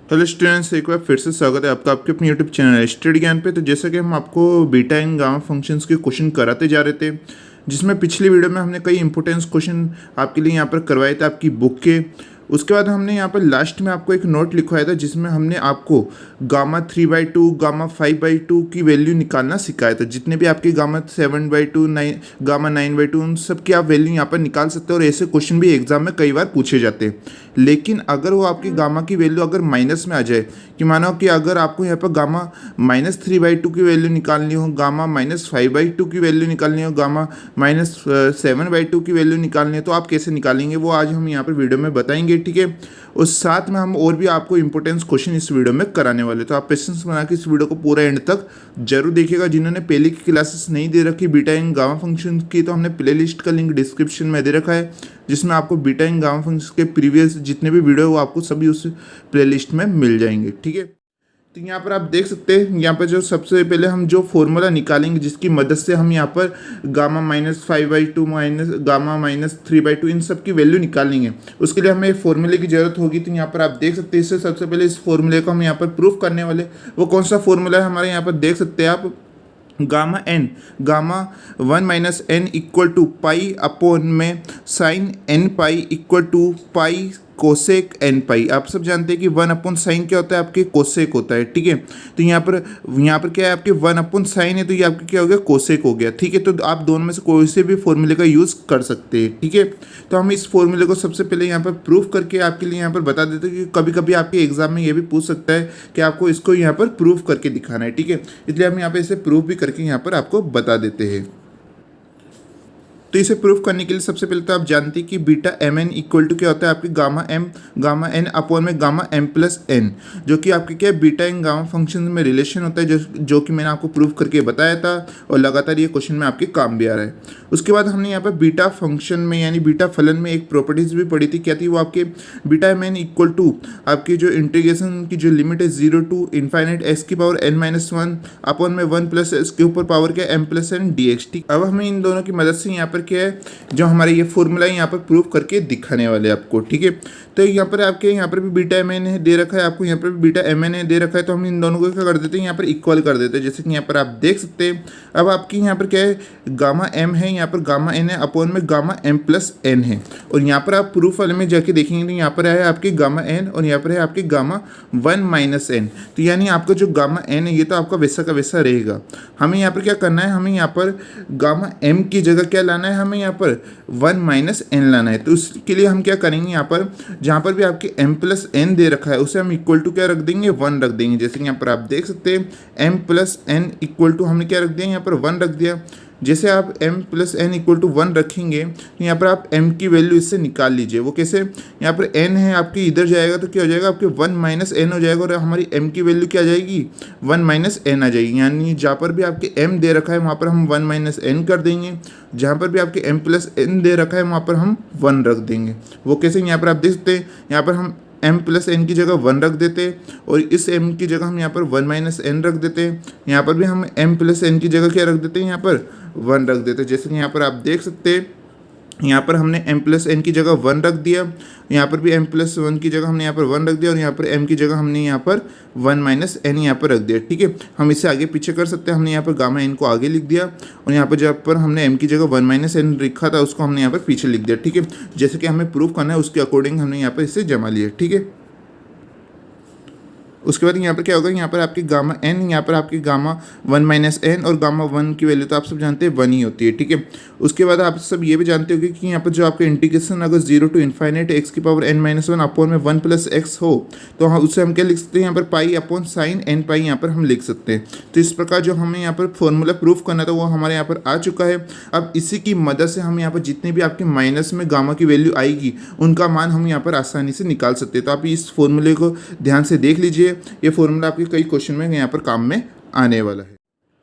Hello students, एक बार फिर से स्वागत है आपका आपके अपने यूट्यूब चैनल स्टडी ज्ञान पे। तो जैसा कि हम आपको बीटा एंड गामा फंक्शंस के क्वेश्चन कराते जा रहे थे, जिसमें पिछली वीडियो में हमने कई इंपॉर्टेंस क्वेश्चन आपके लिए यहाँ पर करवाए थे आपकी बुक के। उसके बाद हमने यहाँ पर लास्ट में आपको एक नोट लिखवाया था जिसमें हमने आपको गामा 3/2 गामा 5/2 की वैल्यू निकालना सिखाया था। जितने भी आपके गामा 7/2 गामा 9/2 उन सब की आप वैल्यू यहाँ पर निकाल सकते हो, और ऐसे क्वेश्चन भी एग्जाम में कई बार पूछे जाते हैं। लेकिन अगर वो आपकी गामा की वैल्यू अगर माइनस में आ जाए, कि मानो कि अगर आपको यहाँ पर गामा -3/2 की वैल्यू निकालनी हो, गामा -5/2 की वैल्यू निकालनी हो, गामा -7/2 की वैल्यू निकालनी है, तो आप कैसे निकालेंगे वो आज हम यहाँ पर वीडियो में बताएंगे, ठीक है। उस साथ में हम और भी आपको इंपॉर्टेंस क्वेश्चन इस वीडियो में कराने वाले, तो आप पेशेंस बना के इस वीडियो को पूरा एंड तक जरूर देखिएगा। जिन्होंने पहले की क्लासेस नहीं दे रखी बीटा एंड गामा फंक्शन की, तो हमने प्लेलिस्ट का लिंक डिस्क्रिप्शन में दे रखा है, जिसमें आपको बीटा एंड गामा फंक्शन के प्रीवियस जितने भी वीडियो वो आपको सभी उस प्लेलिस्ट में मिल जाएंगे, ठीक है। तो यहाँ पर आप देख सकते हैं, यहाँ पर जो सबसे पहले हम जो फॉर्मूला निकालेंगे जिसकी मदद से हम यहाँ पर गामा -5/2 गामा -3/2 इन सब की वैल्यू निकालेंगे, उसके लिए हमें फॉर्मूले की जरूरत होगी। तो यहाँ पर आप देख सकते हैं, इससे सबसे पहले इस फॉर्मूले को हम यहाँ पर प्रूफ करने वाले, वो कौन सा फॉर्मूला है हमारे यहाँ पर देख सकते हैं आप। Gamma 1 - n equal to pi upon में sine n pi equal to pi cosec n pi. आप सब जानते हैं कि 1/sin क्या होता है, आपके कोसेक होता है, ठीक है। तो यहाँ पर क्या है, आपके 1/sin है, तो ये आपके क्या हो गया, कोसेक हो गया, ठीक है। तो आप दोनों में से कोई से भी फॉर्मूले का यूज़ कर सकते हैं, ठीक है। तो हम इस फॉर्मूले को सबसे पहले यहाँ पर प्रूफ करके आपके लिए यहाँ पर बता देते हैं, कि कभी कभी आपके एग्जाम में ये भी पूछ सकता है कि आपको इसको यहाँ पर प्रूफ करके दिखाना है, ठीक है। इसलिए हम यहाँ पर इसे प्रूफ भी करके यहाँ पर आपको बता देते हैं। तो इसे प्रूफ करने के लिए सबसे पहले तो आप जानते हैं कि बीटा mn इक्वल टू क्या होता है, आपकी गामा n अपॉन में गामा m प्लस n, जो कि आपके क्या बीटा एंड गामा फंक्शन में रिलेशन होता है, जो कि मैंने आपको प्रूफ करके बताया था, और लगातार ये क्वेश्चन में आपके काम भी आ रहा है। उसके बाद हमने यहाँ पर बीटा फंक्शन में यानी बीटा फलन में एक प्रॉपर्टीज भी पढ़ी थी, क्या थी वो, आपके बीटा mn इक्वल टू आपकी जो इंटीग्रेशन की जो लिमिट है 0 to इनफाइनाइट x की पावर n-1 अपॉन में 1 प्लस एस के ऊपर पावर क्या m प्लस n dx, ठीक। अब हमें इन दोनों की मदद से यहाँ पर क्या है, जो हमारे ये फॉर्मूला है यहाँ पर प्रूफ करके दिखाने वाले आपको, ठीक है। तो यहाँ पर आपके यहाँ पर भी बीटा mn है दे रखा है, आपको यहाँ पर भी बीटा mn है दे रखा है, तो हम इन दोनों को क्या कर देते हैं, यहाँ पर इक्वल कर देते हैं, जैसे कि यहाँ पर आप देख सकते हैं। अब आपकी यहाँ पर क्या है, गामा m है, यहाँ पर गामा n है, अपॉन में गामा m प्लस n है, और यहाँ पर आप प्रूफ वाले में जाके देखेंगे तो यहाँ पर है आपकी गामा n, और यहाँ पर है आपकी गामा 1 - n। तो यानी आपका जो गामा n है ये तो आपका वैसा का वैसा रहेगा। हमें यहाँ पर क्या करना है, हमें यहाँ पर गामा m की जगह क्या लाना है, हमें यहाँ पर 1 - n लाना है। तो उसके लिए हम क्या करेंगे, यहाँ पर जहाँ पर भी आपके m प्लस n दे रखा है उसे हम इक्वल टू क्या रख देंगे, 1 रख देंगे। जैसे कि यहाँ पर आप देख सकते हैं m plus n equal to हमने क्या रख दिया, यहाँ पर 1 रख दिया। जैसे आप m plus n equal to 1 रखेंगे तो यहाँ पर आप m की वैल्यू इससे निकाल लीजिए। वो कैसे, यहाँ पर n है आपके इधर जाएगा तो क्या हो जाएगा, आपके 1 - n हो जाएगा, और हमारी m की वैल्यू क्या आ जाएगी, 1 - n आ जाएगी। यानी जहाँ पर भी आपके m दे रखा है वहाँ पर हम 1 - n कर देंगे, जहाँ पर भी आपके m प्लस n दे रखा है वहाँ पर हम 1 रख देंगे। वो कैसे, यहाँ पर आप देख सकते हैं, यहाँ पर हम m प्लस n की जगह 1 रख देते हैं, और इस m की जगह हम यहाँ पर 1 - n रख देते हैं। यहाँ पर भी हम m प्लस n की जगह क्या रख देते हैं, यहाँ पर 1 रख देते हैं। जैसे कि यहाँ पर आप देख सकते हैं, यहाँ पर हमने m प्लस n की जगह 1 रख दिया, यहाँ पर भी m प्लस 1 की जगह हमने यहाँ पर 1 रख दिया, और यहाँ पर m की जगह हमने यहाँ पर 1 - n यहाँ पर रख दिया, ठीक है। हम इसे आगे पीछे कर सकते हैं, हमने यहाँ पर गामा n को आगे लिख दिया, और यहाँ पर जहाँ पर हमने m की जगह 1 - n लिखा था उसको हमने यहाँ पर पीछे लिख दिया, ठीक है। जैसे कि हमें प्रूफ करना है उसके अकॉर्डिंग हमने यहाँ पर इसे जमा लिया, ठीक है। उसके बाद यहाँ पर क्या होगा, यहाँ पर आपकी गामा n, यहाँ पर आपकी गामा 1 - n, और गामा 1 की वैल्यू तो आप सब जानते हैं 1 ही होती है, ठीक है। उसके बाद आप सब ये भी जानते होंगे कि यहाँ पर जो आपका इंटीग्रेशन अगर 0 to इनफाइनाइट x की पावर n-1 अपॉन में 1 प्लस x हो, तो हम उससे हम क्या लिख सकते हैं, यहाँ पर पाई अपॉन साइन n पाई यहाँ पर हम लिख सकते हैं। तो इस प्रकार जो हमें यहाँ पर फॉर्मूला प्रूफ करना था वो हमारे यहाँ पर आ चुका है। अब इसी की मदद से हम यहाँ पर जितने भी आपके माइनस में गामा की वैल्यू आएगी उनका मान हम यहाँ पर आसानी से निकाल सकते हैं। तो आप इस फॉर्मूले को ध्यान से देख लीजिए, ये फॉर्मूला आपके कई क्वेश्चन में यहाँ पर काम में आने वाला है।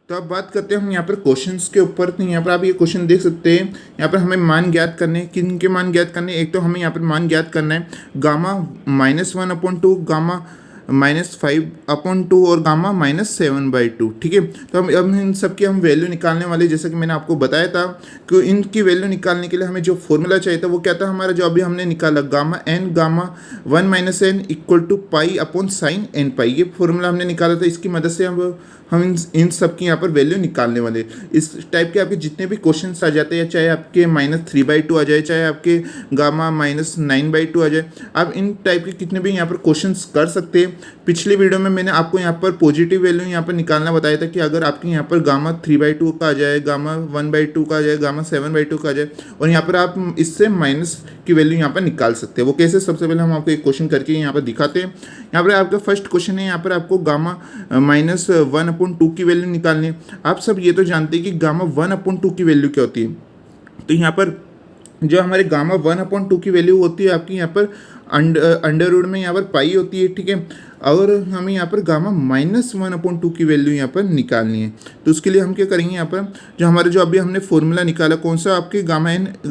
तो अब बात करते हैं हम यहाँ पर क्वेश्चंस के ऊपर। तो यहाँ पर आप ये क्वेश्चन देख सकते हैं, यहाँ पर हमें मान ज्ञात करने हैं। किन के मान ज्ञात करने हैं, एक तो हमें यहाँ पर मान ज्ञात करना है गामा -1/2 गामा -5/2 और गामा -7/2। ठीक है, तो हम अब इन सब की हम वैल्यू निकालने वाले, जैसे कि मैंने आपको बताया था कि इनकी वैल्यू निकालने के लिए हमें जो फॉर्मूला चाहिए था वो क्या था हमारा, जो अभी हमने निकाला, गामा 1 - n = π/sin nπ। ये फॉर्मूला हमने निकाला था, इसकी मदद से हम इन सब की यहाँ पर वैल्यू निकालने वाले। इस टाइप के आपके जितने भी क्वेश्चंस आ जाते हैं, चाहे आपके -3/2 आ जाए, चाहे आपके गामा -9/2 आ जाए, आप इन टाइप के कितने भी यहाँ पर क्वेश्चंस कर सकते हैं। पिछली वीडियो में मैंने आपको यहाँ पर पॉजिटिव वैल्यू यहाँ पर निकालना बताया था कि अगर आपके यहाँ पर गामा 3/2 का आ जाए, गामा 1/2 का आ जाए, गामा 7/2 का आ जाए, और यहाँ पर आप इससे माइनस की वैल्यू यहाँ पर निकाल सकते हैं। वो कैसे, सबसे पहले हम आपको एक क्वेश्चन करके यहाँ पर दिखाते हैं। यहाँ पर आपका फर्स्ट क्वेश्चन है, यहाँ पर आपको गामा -1/2 की वैल्यू निकालनी है। आप सब ये तो जानते हैं कि गामा 1/2 की वैल्यू क्या होती है। तो यहाँ पर जो हमारे गामा 1/2 की वैल्यू होती है आपकी यहाँ पर अंडर रूट में यहाँ पर पाई होती है। ठीक है, और हमें यहाँ पर गामा -1/2 की वैल्यू यहाँ पर निकालनी है। तो उसके लिए हम क्या करेंगे, यहाँ पर जो अभी हमने फॉर्मूला निकाला, कौन सा, आपके गामा 1 - n =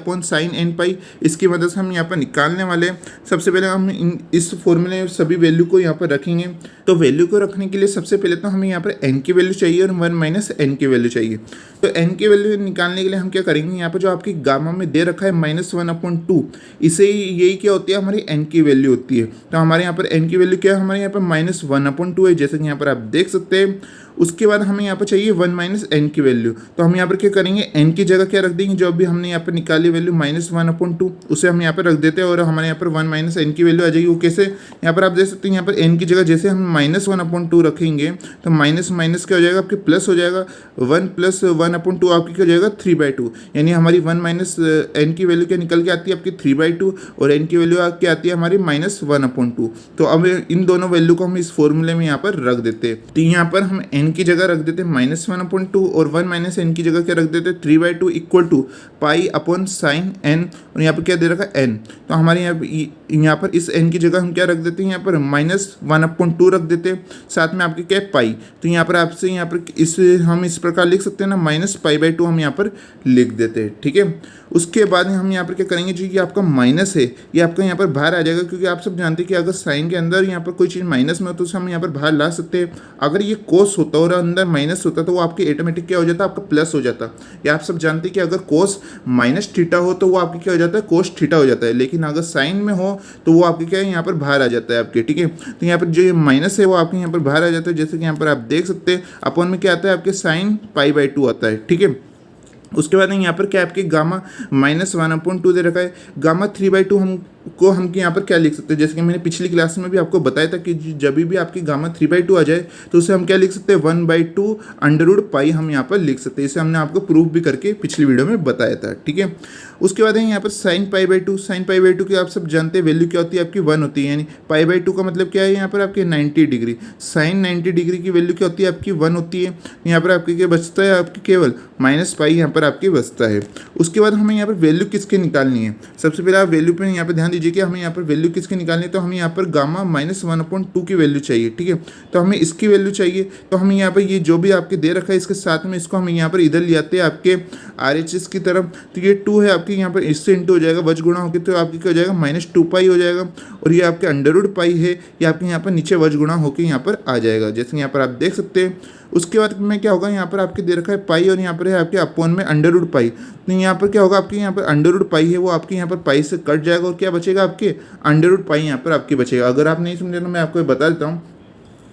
π/sin nπ, इसकी मदद से हम यहाँ पर निकालने वाले हैं। सबसे पहले हम इस फॉर्मूले में सभी वैल्यू को यहाँ पर रखेंगे। तो वैल्यू को रखने के लिए सबसे पहले तो हमें यहाँ पर n की वैल्यू चाहिए और 1 - n की वैल्यू चाहिए। तो n की वैल्यू निकालने के लिए हम क्या करेंगे, यहाँ पर जो आपकी गामा में दे रखा है -1/2, इसे यही क्या होती है, हमारी n की वैल्यू होती है। तो हमारे यहाँ पर n की वैल्यू क्या है, हमारे यहाँ पर -1/2 है, जैसे कि यहाँ पर आप देख सकते हैं। उसके बाद हमें यहाँ पर चाहिए 1 - n की वैल्यू। तो हम यहाँ पर क्या करेंगे, n की जगह क्या रख देंगे, जो अभी हमने यहाँ पर निकाली वैल्यू -1/2, उसे हम यहाँ पर रख देते हैं और हमारे यहाँ पर 1 - n की वैल्यू आ जाएगी। वो कैसे, यहाँ पर आप देख सकते हैं, यहाँ पर n की जगह जैसे हम -1/2 रखेंगे तो माइनस माइनस क्या हो जाएगा, आपके प्लस हो जाएगा। 1 + 1/2 आपकी क्या हो जाएगा, 3/2। यानी हमारी 1 - n की वैल्यू क्या निकल के आती है, आपकी 3/2, और n की वैल्यू क्या आती है हमारी -1/2। तो अब इन दोनों वैल्यू को हम इस फॉर्मूले में यहाँ पर रख देते हैं। तो यहाँ पर हम n की जगह रख देते हैं -1/2 और 1 - n की जगह क्या रख देते हैं, 3/2 = π/sin n, और यहाँ पर क्या दे रखा है, n। तो हमारे यहाँ पर इस n की जगह हम क्या रख देते हैं, यहाँ पर -1/2 रख देते हैं, साथ में आपके क्या है, पाई। तो यहाँ पर आपसे यहाँ पर हम इस प्रकार लिख सकते हैं ना, -π/2 हम यहाँ पर लिख देते हैं। ठीक है, उसके बाद हम यहाँ पर क्या करेंगे, जो ये आपका माइनस है ये आपका यहाँ पर बाहर आ जाएगा, क्योंकि आप सब जानते हैं कि अगर साइन के अंदर यहाँ पर कोई चीज़ माइनस में हो तो उसे हम यहाँ पर बाहर ला सकते हैं। अगर ये कोस होता और अंदर माइनस होता तो वो आपके ऑटोमेटिक क्या हो जाता, आपका प्लस हो जाता। या आप सब जानते हैं कि अगर कोस -θ हो तो वो आपके क्या हो जाता है, कोस θ हो जाता है। लेकिन अगर साइन में हो तो वो आपके क्या है, यहाँ पर बाहर आ जाता है आपके। ठीक है, तो यहाँ पर जो ये माइनस है वो आपके यहाँ पर बाहर आ जाता है, जैसे कि यहाँ पर आप देख सकते हैं। अपन में क्या आता है, आपके sin π/2 आता है। ठीक है, उसके बाद यहाँ पर क्या आपके गामा -1/2 दे रखा है। गामा 3/2 हम यहाँ पर क्या लिख सकते हैं, जैसे कि मैंने पिछली क्लास में भी आपको बताया था कि जब भी आपकी गामा 3/2 आ जाए तो उसे हम क्या लिख सकते हैं, 1/2 √π हम यहाँ पर लिख सकते हैं। इसे हमने आपको प्रूफ भी करके पिछली वीडियो में बताया था। ठीक है, उसके बाद है यहाँ पर sin π/2 की आप सब जानते हैं वैल्यू क्या होती है, आपकी 1 होती है। यानी π/2 का मतलब क्या है, यहाँ पर आपके 90 डिग्री। sin 90 डिग्री की वैल्यू क्या होती है, आपकी 1 होती है। यहाँ पर आपके क्या बचता है, आपकी केवल -π यहाँ पर आपके बचता है। उसके बाद हमें यहाँ पर वैल्यू किसके निकालनी है, सबसे पहले आप वैल्यू पर यहाँ पर ध्यान दीजिए कि हमें यहाँ पर वैल्यू किसकी निकालनी है। तो हमें यहाँ पर गामा -1/2 की वैल्यू चाहिए। ठीक है, तो हमें इसकी वैल्यू चाहिए। तो हमें यहाँ पर ये जो भी आपके दे रखा है इसके साथ में इसको हम यहाँ पर इधर ले आते हैं आपके RHS की तरफ। तो ये 2 है आपकी, यहाँ पर इससे इंटू हो जाएगा, वज गुणा होकर तो आपकी क्या हो जाएगा, -2π हो जाएगा। और ये आपके √π है, ये आपके यहाँ पर नीचे वज गुणा होकर यहाँ पर आ जाएगा, जैसे यहाँ पर आप देख सकते हैं। उसके बाद में क्या होगा, यहाँ पर आपके दे रखा है पाई और यहाँ पर है आपके अपॉन में √π। तो यहाँ पर क्या होगा, आपके यहाँ पर √π है वो आपके यहाँ पर पाई से कट जाएगा और क्या बचेगा, आपके √π यहाँ पर आपके बचेगा। अगर आप नहीं समझे तो मैं आपको बता देता हूँ।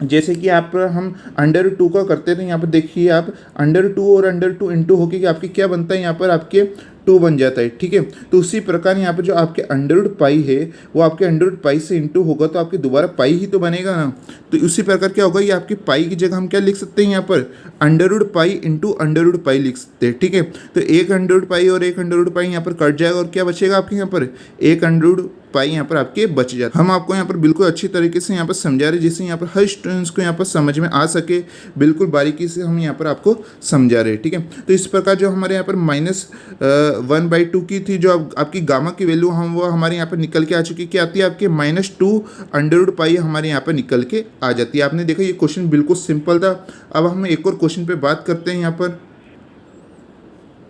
जैसे कि आप हम √2 का करते थे, यहाँ पर देखिए आप √2 और √2 इंटू होके आपके क्या बनता है, यहाँ पर आपके 2 बन जाता है। ठीक है, तो उसी प्रकार यहाँ पर जो आपके √π है वो आपके √π से इंटू होगा तो आपके दोबारा पाई ही तो बनेगा ना। तो उसी प्रकार क्या होगा, ये आपकी पाई की जगह हम क्या लिख सकते हैं, यहाँ पर √π इंटू √π लिख सकते हैं। ठीक है, तो एक √π और एक √π यहाँ पर कट जाएगा और क्या बचेगा आपके यहाँ पर, एक √π यहाँ पर आपके बच जाता है। हम आपको यहाँ पर बिल्कुल अच्छी तरीके से यहाँ पर समझा रहे, जिससे यहाँ पर हर स्टूडेंट्स को यहाँ पर समझ में आ सके। बिल्कुल बारीकी से हम यहाँ पर आपको समझा रहे हैं। ठीक है, तो इस प्रकार जो हमारे यहाँ पर -1/2 की थी जो आपकी गामा की वैल्यू वो हमारे यहाँ पर निकल के आ चुकी, क्या आती है आपके -2 √π हमारे यहाँ पर निकल के आ जाती है। आपने देखा ये क्वेश्चन बिल्कुल सिंपल था। अब हम एक और क्वेश्चन पे बात करते हैं यहाँ पर।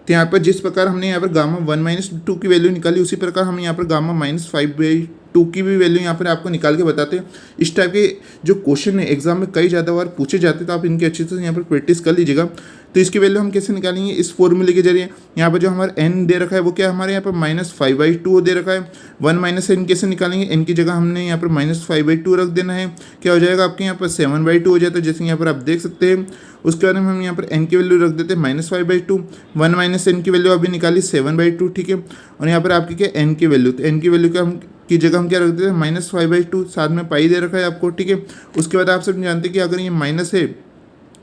तो यहाँ पर जिस प्रकार हमने यहाँ पर गामा 1 - 2 की वैल्यू निकाली, उसी प्रकार हम यहाँ पर गामा -5/2 टू की भी वैल्यू यहाँ पर आपको निकाल के बताते हैं। इस टाइप के जो क्वेश्चन है एग्जाम में कई ज़्यादा बार पूछे जाते हैं, तो आप इनकी अच्छे से यहाँ पर प्रैक्टिस कर लीजिएगा। तो इसकी वैल्यू हम कैसे निकालेंगे, इस फॉर्मूले के जरिए। यहाँ पर जो हमारा n दे रखा है वो क्या है, हमारे यहाँ पर -5/2 दे रखा है। 1 - n कैसे निकालेंगे, n की जगह हमने यहाँ पर -5/2 रख देना है। क्या हो जाएगा आपके यहाँ पर 7/2 हो जाता है, जैसे यहाँ पर आप देख सकते हैं। उसके बाद में हम यहाँ पर n की वैल्यू रख देते हैं -5/2। 1 - n की वैल्यू अभी निकाली 7/2, ठीक है। और यहाँ पर आपकी क्या n की वैल्यू, तो n की वैल्यू का हम की जगह हम क्या रख देते हैं -5/2, साथ में पाई दे रखा है आपको, ठीक है। उसके बाद आप सब जानते हैं कि अगर ये माइनस है,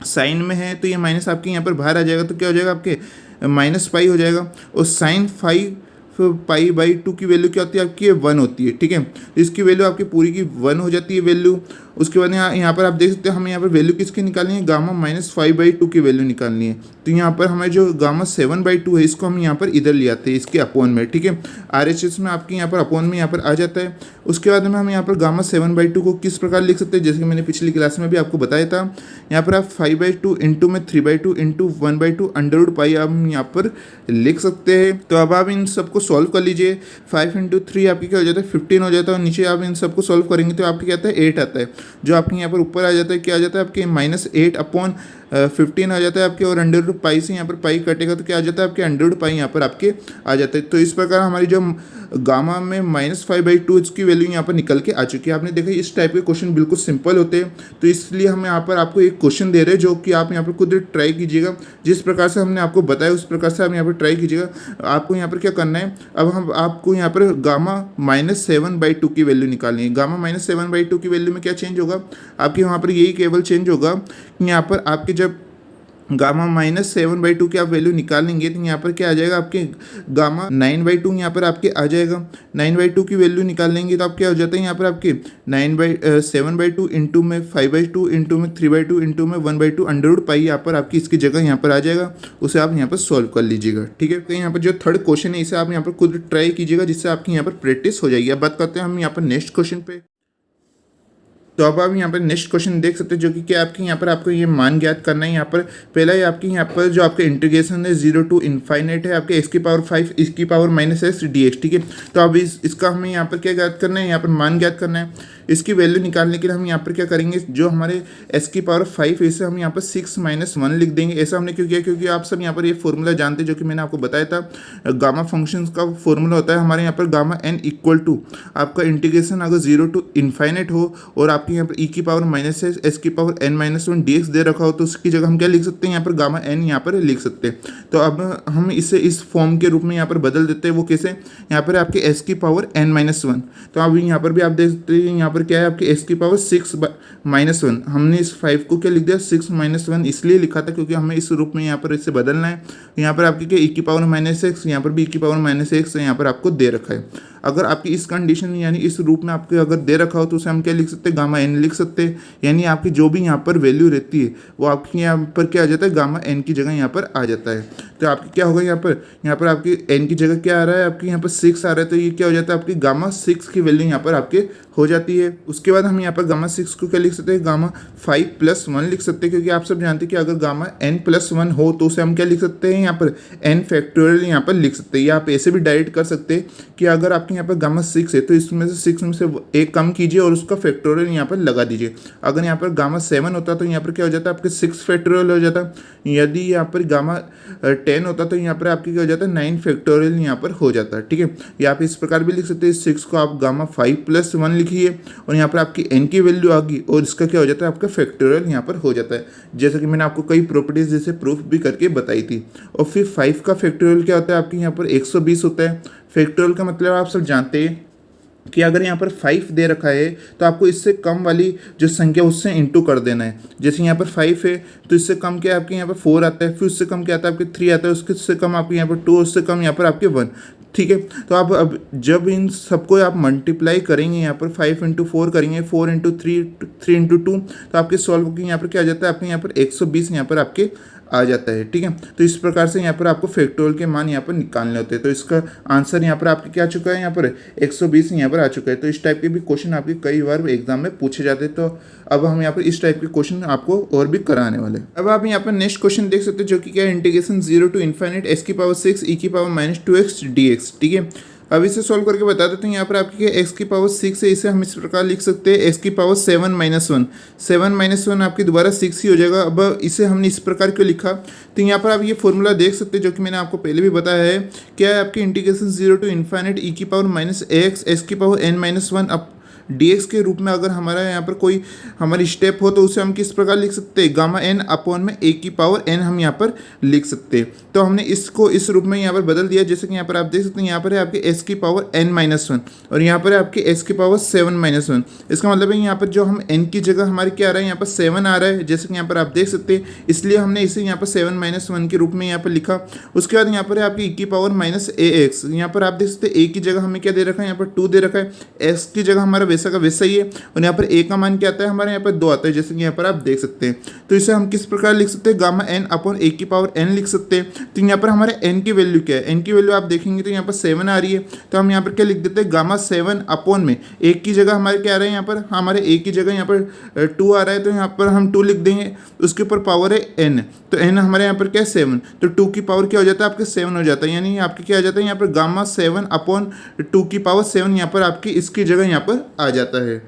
साइन में है, तो ये माइनस आपके यहाँ पर बाहर आ जाएगा, तो क्या हो जाएगा आपके -पाई हो जाएगा। और साइन 5π/2 की वैल्यू क्या होती है आपकी, 1 होती है, ठीक है। तो इसकी वैल्यू आपकी पूरी की 1 हो जाती है वैल्यू। उसके बाद यहाँ पर आप देख सकते हैं हमें यहाँ पर वैल्यू किसकी निकालनी है, गामा -5/2 की वैल्यू निकालनी है। तो यहाँ पर हमें जो गामा 7/2 है इसको हम यहाँ पर इधर ले आते हैं, इसके अपोन में, ठीक है। RHS में आपके यहाँ पर अपोन में यहाँ पर आ जाता है। उसके बाद में हम यहाँ पर गामा 7/2 को किस प्रकार लिख सकते हैं, जैसे कि मैंने पिछली क्लास में भी आपको बताया था। यहाँ पर आप 5/2 इंटू में 3/2 इंटू 1/2 √π हम यहाँ पर लिख सकते हैं। तो अब आप इन सबको सॉल्व कर लीजिए। 5 × 3 आपकी क्या हो जाता है, 15 हो जाता है। और नीचे आप इन सबको सॉल्व करेंगे तो आपके क्या आता है, 8 आता है। जो आपके यहाँ पर ऊपर आ जाता है क्या आ जाता है आपके -8/15 आ जाता है आपके। और √π से यहाँ पर पाई कटेगा तो क्या आ जाता है आपके √π यहाँ पर आपके आ जाता है। तो इस प्रकार हमारी जो गामा में -5/2 इसकी वैल्यू यहाँ पर निकल के आ चुकी है। आपने देखा इस टाइप के क्वेश्चन बिल्कुल सिंपल होते हैं, तो इसलिए हम यहाँ पर आपको एक क्वेश्चन दे रहे हैं जो कि आप यहाँ पर खुद ट्राई कीजिएगा। जिस प्रकार से हमने आपको बताया उस प्रकार से आप यहाँ पर ट्राई कीजिएगा। आपको यहाँ पर क्या करना है, अब हम आपको यहाँ पर गामा -7/2 की वैल्यू निकालनी है। गामा -7/2 की वैल्यू में क्या चेंज होगा आपके, वहाँ पर यही केवल चेंज होगा कि यहाँ पर आपके जब गामा -7/2 की आप वैल्यू निकालेंगे तो यहाँ पर क्या आ जाएगा आपके गामा 9/2 यहाँ पर आपके आ जाएगा। 9/2 की वैल्यू निकाल लेंगे तो आप क्या हो जाता है यहाँ पर आपके 7/2 इंटू में 5/2 इंटू में 3/2 इंटू में 1/2 √π यहाँ पर आपकी इसकी जगह यहाँ पर आ जाएगा। उसे आप यहाँ पर सॉल्व कर लीजिएगा, ठीक है। तो यहाँ पर जो थर्ड क्वेश्चन है इसे आप यहाँ पर खुद ट्राई कीजिएगा, जिससे आपकी यहाँ पर प्रैक्टिस हो जाएगी। अब बात करते हैं हम यहाँ पर नेक्स्ट क्वेश्चन पे। तो अब आप यहाँ पर नेक्स्ट क्वेश्चन देख सकते हैं, जो कि क्या आपके यहाँ पर आपको ये मान ज्ञात करना है। यहाँ पर पहला ही आपके यहाँ पर जो आपका इंटीग्रेशन है 0 to ∞ है आपके x⁵ e⁻⁻x dx, ठीक है। तो अब इसका हमें यहाँ पर क्या ज्ञात करना है, यहाँ पर मान ज्ञात करना है। इसकी वैल्यू निकालने के लिए हम यहाँ पर क्या करेंगे, जो हमारे x⁵ है इसे हम यहाँ पर 6 - 1 लिख देंगे। ऐसा हमने क्यों किया, क्योंकि आप सब यहाँ पर ये फॉर्मूला जानते हैं जो कि मैंने आपको बताया था। गामा फंक्शंस का फॉर्मूला होता है हमारे यहाँ पर गामा n = आपका इंटीग्रेशन अगर 0 to ∞ हो और आपके यहाँ पर e⁻⁻x⁻n - 1 dx दे रखा हो तो उसकी जगह हम क्या लिख सकते हैं, यहाँ पर गामा n यहाँ पर लिख सकते हैं। तो अब हम इसे इस फॉर्म के रूप में यहाँ पर बदल देते हैं। वो कैसे, यहाँ पर आपके x⁻n - 1। तो अब यहाँ पर भी आप देख सकते हैं यहाँ पर क्या है आपके x⁻6 - 1। हमने इस 5 को क्या लिख दिया 6 - 1 इसलिए लिखा था क्योंकि हमें इस रूप में यहाँ पर इसे बदलना है। यहाँ पर आपके क्या e⁻⁻x, यहाँ पर भी e⁻⁻x यहाँ पर आपको दे रखा है। अगर आपकी इस कंडीशन यानी इस रूप में आपके अगर दे रखा हो तो उसे हम क्या लिख सकते हैं, गामा n लिख सकते हैं। यानी आपकी जो भी यहाँ पर वैल्यू रहती है वो आपकी यहाँ पर क्या आ जाता है, गामा n की जगह यहाँ पर आ जाता है। तो आपकी क्या होगा यहाँ पर आपकी n की जगह क्या आ रहा है, आपकी यहाँ पर 6 आ रहा है। तो ये क्या हो जाता है, आपकी गामा 6 की वैल्यू यहाँ पर आपके हो जाती है। उसके बाद हम यहाँ पर गामा 6 को क्या लिख सकते हैं, गामा 5 + 1 लिख सकते हैं। क्योंकि आप सब जानते हैं कि अगर गामा n + 1 हो तो उसे हम क्या लिख सकते हैं, यहाँ पर n फैक्टोरियल यहाँ पर लिख सकते हैं। या आप ऐसे भी डायरेक्ट कर सकते हैं कि अगर आपके यहाँ पर गामा 6 है तो इसमें से 6 में से एक कम कीजिए और उसका फैक्टोरियल यहाँ पर लगा दीजिए। अगर यहाँ पर गामा 7 होता तो यहाँ पर क्या हो जाता है, आपके 6 फैक्टोरियल हो जाता। यदि यहाँ पर गामा 10 होता तो यहाँ पर आपके क्या हो जाता है, 9 फैक्टोरियल यहाँ पर हो जाता है, ठीक है। या आप इस प्रकार भी लिख सकते हैं, 6 को आप गामा 5 + 1 लिखिए और यहाँ पर आपकी n की वैल्यू आ गई और इसका क्या हो जाता है, आपका फैक्टोरियल यहाँ पर हो जाता है। जैसा कि मैंने आपको कई प्रॉपर्टीज जैसे प्रूफ भी करके बताई थी। और फिर 5 का फैक्टोरियल क्या होता है, आपके यहाँ पर 120 होता है। फैक्टोरियल का मतलब आप सब जानते हैं कि अगर यहाँ पर 5 दे रखा है तो आपको इससे कम वाली जो संख्या उससे इंटू कर देना है। जैसे यहाँ पर 5 है तो इससे कम क्या आपके यहाँ पर 4 आता है, फिर उससे कम क्या आता है आपके 3 आता है, उससे कम आपके यहाँ पर 2, उससे कम यहाँ पर आपके 1, ठीक है। तो आप अब जब इन सबको आप मल्टीप्लाई करेंगे, यहाँ पर 5 × 4 करेंगे, 4 × 3, 3 × 2, तो आपके सॉल्व होकर यहाँ पर क्या आ जाता है, आपके यहाँ पर 120 यहाँ पर आपके आ जाता है, ठीक है। तो इस प्रकार से यहाँ पर आपको फैक्टोरियल के मान यहाँ पर निकालने होते हैं। तो इसका आंसर यहाँ पर आपके क्या आ चुका है, यहाँ पर 120 यहाँ पर आ चुका है। तो इस टाइप के भी क्वेश्चन आपके कई बार एग्जाम में पूछे जाते हैं। तो अब हम यहाँ पर इस टाइप के क्वेश्चन आपको और भी कराने वाले हैं। अब आप यहाँ पर नेक्स्ट क्वेश्चन देख सकते हैं, जो कि क्या है, integration 0 to ∞ x⁻6 e⁻⁻2x dx, ठीक है। अब इसे सॉल्व करके बता देते हैं। यहाँ पर आपकी एक्स की पावर 6 है, इसे हम इस प्रकार लिख सकते हैं एक्स की पावर 7-1। 7-1 आपकी दोबारा 6 ही हो जाएगा। अब इसे हमने इस प्रकार क्यों लिखा, तो यहाँ पर आप ये फॉर्मूला देख सकते हैं जो कि मैंने आपको पहले भी बताया है। क्या है आपकी इंटीग्रेशन 0 टू इन्फाइनेट ई की पावर -ax एक्स की पावर n-1 अब dx के रूप में अगर हमारा यहाँ पर कोई हमारी स्टेप हो तो उसे हम किस प्रकार लिख सकते हैं, गामा n अपॉन में a की पावर n हम यहाँ पर लिख सकते हैं। तो हमने इसको इस रूप में यहाँ पर बदल दिया। जैसे कि यहाँ पर आप देख सकते हैं, यहाँ पर है आपके s की पावर n-1 और यहाँ पर है आपके s की पावर 7-1। इसका मतलब है यहाँ पर जो हम n की जगह हमारे क्या आ रहा है, यहाँ पर 7 आ रहा है, जैसे कि यहाँ पर आप देख सकते हैं, इसलिए हमने इसे यहाँ पर 7-1 के रूप में यहाँ पर लिखा। उसके बाद यहाँ पर है आपकी e की पावर -ax, यहाँ पर आप देख सकते हैं a की जगह हमें क्या दे रखा है, यहाँ पर 2 दे रखा है, x की जगह हमारा वैसा का वैसा ही है और यहाँ पर a का मान क्या आता है, हमारे यहाँ पर 2 आता है, जैसे कि यहाँ पर आप देख सकते हैं। तो इसे हम किस प्रकार लिख सकते हैं, गामा n अपॉन a की पावर n लिख सकते हैं। तो यहाँ पर हमारे n की वैल्यू क्या है, n की वैल्यू आप देखेंगे तो यहाँ पर 7 आ रही है, तो हम यहाँ पर क्या लिख देते हैं, गामा 7 अपॉन में एक की जगह हमारे क्या आ रहा है, यहाँ पर हमारे a की जगह यहाँ पर 2 आ रहा है, तो यहाँ पर हम 2 लिख देंगे, उसके ऊपर पावर है n, तो n हमारे यहाँ पर क्या है 7, तो 2 की पावर क्या हो जाता है आपके 7 हो जाता है, यानी आपके क्या आ जाता है यहाँ पर गामा 7 अपॉन 2 की पावर 7 यहाँ पर आपकी इसकी जगह यहाँ पर आ जाता है।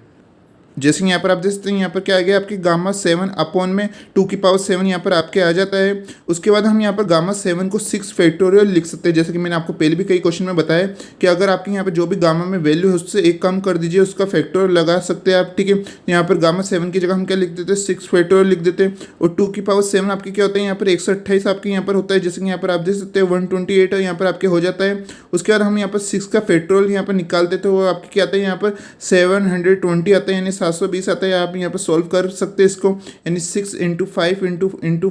जैसे यहाँ पर आप देख सकते हैं, यहाँ पर क्या आ गया आपकी गामा 7 अपॉन में 2 की पावर 7 यहाँ पर आपके आ जाता है। उसके बाद हम यहाँ पर गामा 7 को 6 फैक्टोरियल लिख सकते हैं, जैसे कि मैंने आपको पहले भी कई क्वेश्चन में बताया कि अगर आपके यहाँ पर जो भी गामा में वैल्यू है उससे एक कम कर दीजिए, उसका फैक्टोरियल लगा सकते हैं आप, ठीक है। यहाँ पर गामा 7 की जगह हम क्या लिख देते हैं, 6 फैक्टोरियल लिख देते हैं और 2 की पावर 7 आपकी क्या होता है, यहाँ पर 128 आपके यहाँ पर होता है, जैसे कि यहाँ पर आप देख सकते हैं 128 है यहाँ पर आपके हो जाता है। उसके बाद हम यहाँ पर 6 का फैक्टोरियल यहाँ पर निकाल देते हैं, वो आपके क्या आता है, यहाँ पर 720 आता है, यानी 720 आता है। आप यहाँ पर सॉल्व कर सकते हैं इसको, यानी 6 × 5 ×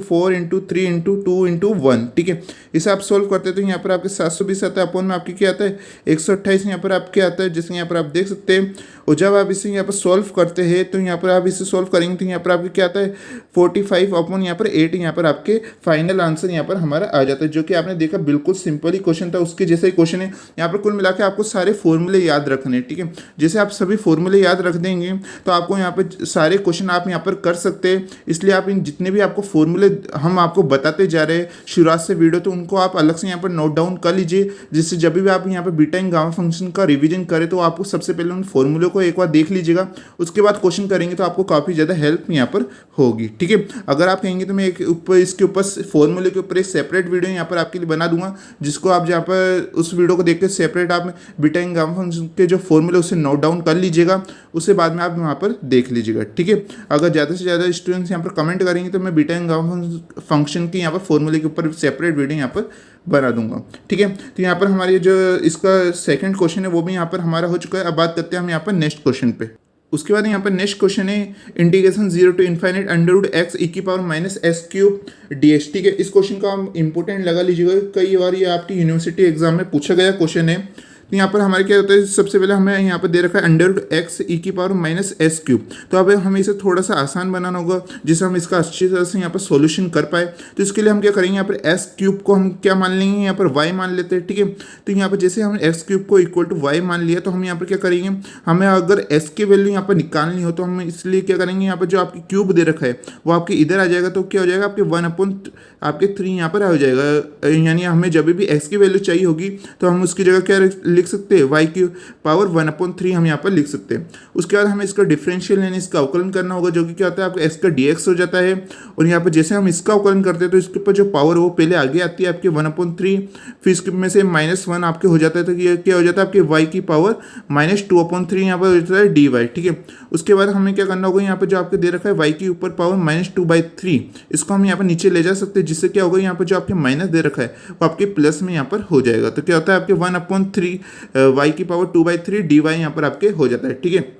4 × 3 × 2 × 1, ठीक है। इसे आप सॉल्व करते हैं तो यहाँ पर आपके 720 आता है, अपॉन में आपके क्या आता है 128 यहाँ पर आपके आता है, जैसे यहाँ पर आप देख सकते हैं। और जब आप इसे यहाँ पर सॉल्व करते हैं तो यहाँ पर आप इसे सॉल्व करेंगे तो यहाँ पर आपके क्या आता है 45 अपॉन यहाँ पर 8 यहाँ पर आपके फाइनल आंसर यहाँ पर हमारा आ जाता है, जो कि आपने देखा बिल्कुल सिंपल ही क्वेश्चन था, उसके जैसा ही क्वेश्चन है। यहाँ पर कुल मिला के आपको सारे फॉर्मूले याद रखने, ठीक है। जैसे आप सभी फॉर्मूले याद रख देंगे तो आपको यहाँ पर सारे क्वेश्चन आप यहाँ पर कर सकते हैं। इसलिए आप इन जितने भी आपको फॉर्मूले हम आपको बताते जा रहे हैं शुरुआत से वीडियो, तो उनको आप अलग से यहाँ पर नोट डाउन कर लीजिए, जिससे जब भी आप यहाँ पर बीटा इन गामा फंक्शन का रिवीजन करें तो आपको सबसे पहले उन फॉर्मूले को एक बार देख लीजिएगा, उसके बाद क्वेश्चन करेंगे तो आपको काफ़ी ज़्यादा हेल्प यहाँ पर होगी, ठीक है। अगर आप कहेंगे तो मैं एक ऊपर इसके ऊपर फॉर्मूले के ऊपर एक सेपरेट वीडियो यहाँ पर आपके लिए बना दूंगा, जिसको आप जहाँ पर उस वीडियो को देख के सेपरेट आप बीटा इन गामा फंक्शन के जो फॉर्मूले उसे नोट डाउन कर लीजिएगा, उससे बाद में आप वहाँ पर देख लीजिएगा, ठीक है। अगर ज़्यादा से ज़्यादा स्टूडेंट्स यहाँ पर कमेंट करेंगे तो मैं बीटा इन गामा फंक्शन की यहाँ पर फॉर्मूले के ऊपर सेपरेट वीडियो यहाँ पर बना दूंगा, ठीक है। तो यहाँ पर हमारी जो इसका सेकंड क्वेश्चन है वो भी यहाँ पर हमारा हो चुका है। अब बात करते हैं हम यहाँ पर नेक्स्ट क्वेश्चन पे। उसके बाद यहाँ पर नेक्स्ट क्वेश्चन है integration 0 to infinite √x e की पावर -s³ dx, ठीक है। इस क्वेश्चन का हम इंपॉर्टेंट लगा लीजिएगा, कई बार ये आपकी यूनिवर्सिटी एग्जाम में पूछा गया क्वेश्चन है। तो यहाँ पर हमारे क्या होता है, सबसे पहले हमें यहाँ पर दे रखा है √x e की पावर -s³। तो अब हमें इसे थोड़ा सा आसान बनाना होगा जिससे हम इसका अच्छी तरह से यहाँ पर सॉल्यूशन कर पाए। तो इसके लिए हम क्या करेंगे, यहाँ पर s³ को हम क्या मान लेंगे, यहाँ पर y मान लेते हैं, ठीक है। तो यहाँ पर जैसे हमने s³ को इक्वल टू y मान लिया तो हम यहाँ पर क्या करेंगे, हमें अगर s की वैल्यू यहाँ पर निकालनी हो तो हम इसलिए क्या करेंगे, यहाँ पर जो आपकी क्यूब दे रखा है वो आपके इधर आ जाएगा, तो क्या हो जाएगा आपके 1/3 यहाँ पर आ जाएगा। यानी हमें जब भी x की वैल्यू चाहिए होगी तो हम उसकी जगह क्या लिख सकते हैं, y की पावर 1/3 हम यहाँ पर लिख सकते हैं। उसके बाद हमें इसका डिफरेंशियल यानी इसका अवकलन करना होगा, जो कि क्या होता है आपका x का dx हो जाता है। और यहाँ पर जैसे हम इसका अवकलन करते हैं तो इसके ऊपर जो पावर वो पहले आगे आती है आपके 1/3, फिर इसके में से -1 आपके हो जाता है, तो ये क्या हो जाता है आपके y की पावर -2/3 यहाँ पर हो जाता है dy, ठीक है। उसके बाद हमें क्या करना होगा, यहाँ पर जो आपके दे रखा है y के ऊपर पावर -2/3, इसको हम यहाँ पर नीचे ले जा सकते हैं, जिससे क्या होगा यहाँ पर जो आपके माइनस दे रखा है वो आपके प्लस में यहाँ पर हो जाएगा। तो क्या होता है आपके 1/3 y की पावर 2/3 dy यहाँ पर आपके हो जाता है, ठीक है।